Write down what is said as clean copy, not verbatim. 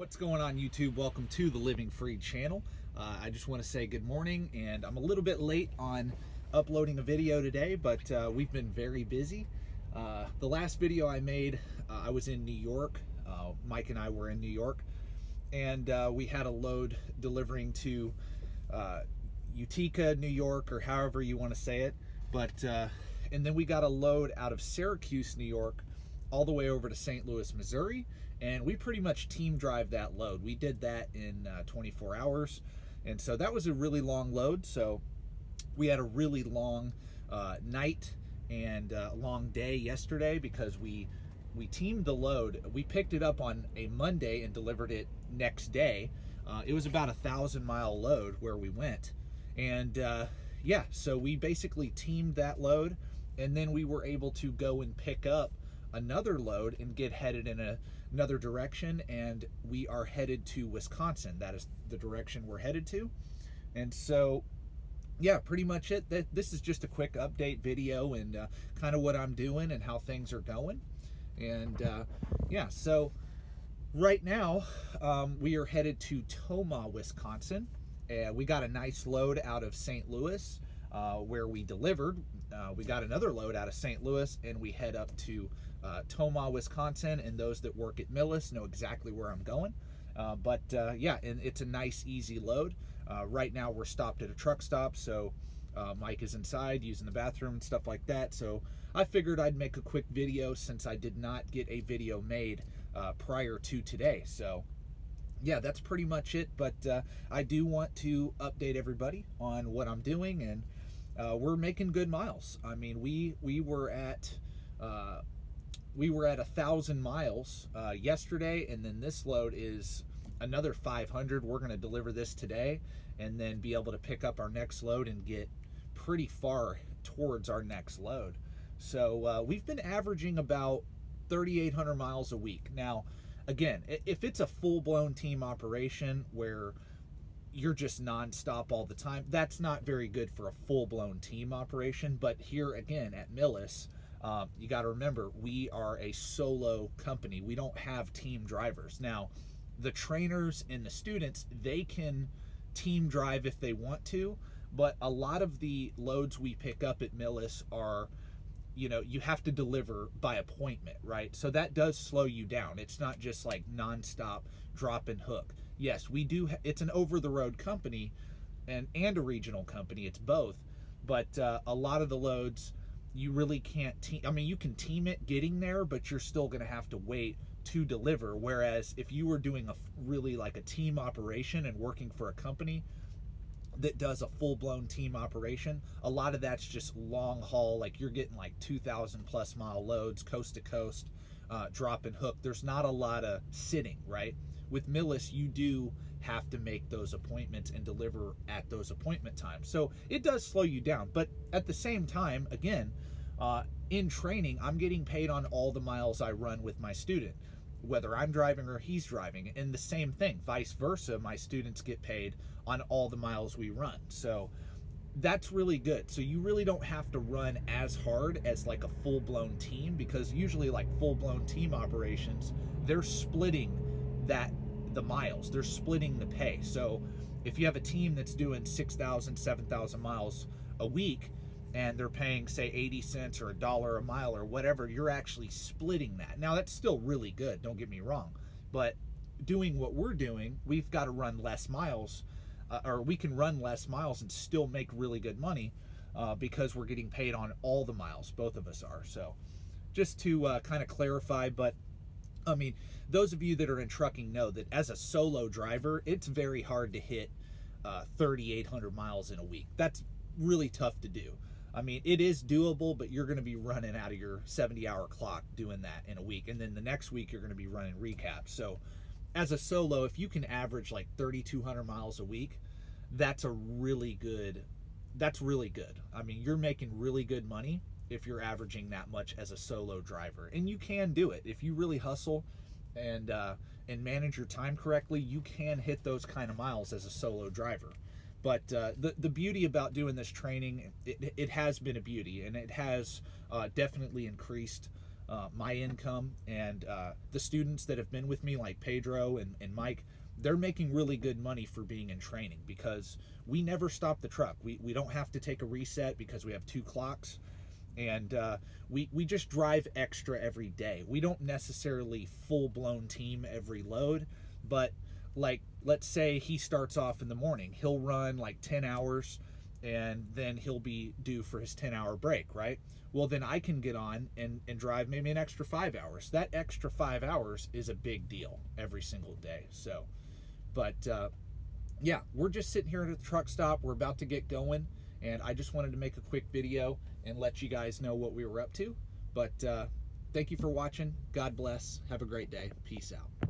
What's going on, YouTube? Welcome to the Living Free channel. I just want to say good morning, and I'm a little bit late on uploading a video today, but we've been very busy. The last video I made, I was in New York. Mike and I were in New York, and we had a load delivering to Utica, New York, or however you want to say it. But and then we got a load out of Syracuse, New York, all the way over to St. Louis, Missouri, and we pretty much team drive that load. We did that in 24 hours, and so that was a really long load. So we had a really long night and long day yesterday because we teamed the load. We picked it up on a Monday and delivered it next day. It was about 1,000-mile load where we went, and yeah, so we basically teamed that load, and then we were able to go and pick up another load and get headed in another direction, and we are headed to Wisconsin. That is the direction we're headed to. And so yeah, pretty much it. This is just a quick update video and kind of what I'm doing and how things are going. And yeah, so right now we are headed to Tomah, Wisconsin. We got a nice load out of St. Louis where we delivered. We got another load out of St. Louis, and we head up to Tomah, Wisconsin, and those that work at Millis know exactly where I'm going. But yeah, and it's a nice, easy load. Right now we're stopped at a truck stop, so Mike is inside using the bathroom and stuff like that. So I figured I'd make a quick video since I did not get a video made prior to today. So yeah, that's pretty much it. But I do want to update everybody on what I'm doing, and we're making good miles. I mean, we were at 1,000 miles yesterday, and then this load is another 500. We're going to deliver this today and then be able to pick up our next load and get pretty far towards our next load. So we've been averaging about 3,800 miles a week. Now, again, if it's a full-blown team operation where you're just nonstop all the time, that's not very good for a full-blown team operation. But here again at Millis, you got to remember, we are a solo company. We don't have team drivers. Now, the trainers and the students, they can team drive if they want to, but a lot of the loads we pick up at Millis are, you know, you have to deliver by appointment, right? So that does slow you down. It's not just like nonstop drop and hook. Yes, we do. It's an over-the-road company and a regional company. It's both. But a lot of the loads, you really can't team. I mean, you can team it getting there, but you're still going to have to wait to deliver. Whereas if you were doing a really like a team operation and working for a company that does a full-blown team operation, a lot of that's just long haul. Like you're getting like 2,000+ mile loads, coast to coast, drop and hook. There's not a lot of sitting, right? With Millis, you do have to make those appointments and deliver at those appointment times. So it does slow you down. But at the same time, again, in training, I'm getting paid on all the miles I run with my student, whether I'm driving or he's driving. And the same thing, vice versa, my students get paid on all the miles we run. So that's really good. So you really don't have to run as hard as like a full-blown team, because usually like full-blown team operations, they're splitting the miles, they're splitting the pay. So if you have a team that's doing 6,000, 7,000 miles a week and they're paying say 80 cents or $1 a mile or whatever, you're actually splitting that. Now that's still really good, don't get me wrong, but doing what we're doing, we've got to run less miles, or we can run less miles and still make really good money because we're getting paid on all the miles, both of us are. So just to kind of clarify. But I mean, those of you that are in trucking know that as a solo driver, it's very hard to hit 3,800 miles in a week. That's really tough to do. I mean, it is doable, but you're going to be running out of your 70-hour clock doing that in a week. And then the next week, you're going to be running recaps. So as a solo, if you can average like 3,200 miles a week, that's really good. I mean, you're making really good money if you're averaging that much as a solo driver. And you can do it. If you really hustle and manage your time correctly, you can hit those kind of miles as a solo driver. But the beauty about doing this training, it has been a beauty, and it has definitely increased my income, and the students that have been with me, like Pedro and Mike, they're making really good money for being in training because we never stop the truck. We don't have to take a reset because we have 2 clocks, and we just drive extra every day. We don't necessarily full-blown team every load, but like, let's say he starts off in the morning, he'll run like 10 hours, and then he'll be due for his 10-hour break, right? Well, then I can get on and drive maybe an extra 5 hours. That extra 5 hours is a big deal every single day. So, but yeah, we're just sitting here at the truck stop. We're about to get going, and I just wanted to make a quick video and let you guys know what we were up to. But thank you for watching. God bless. Have a great day. Peace out.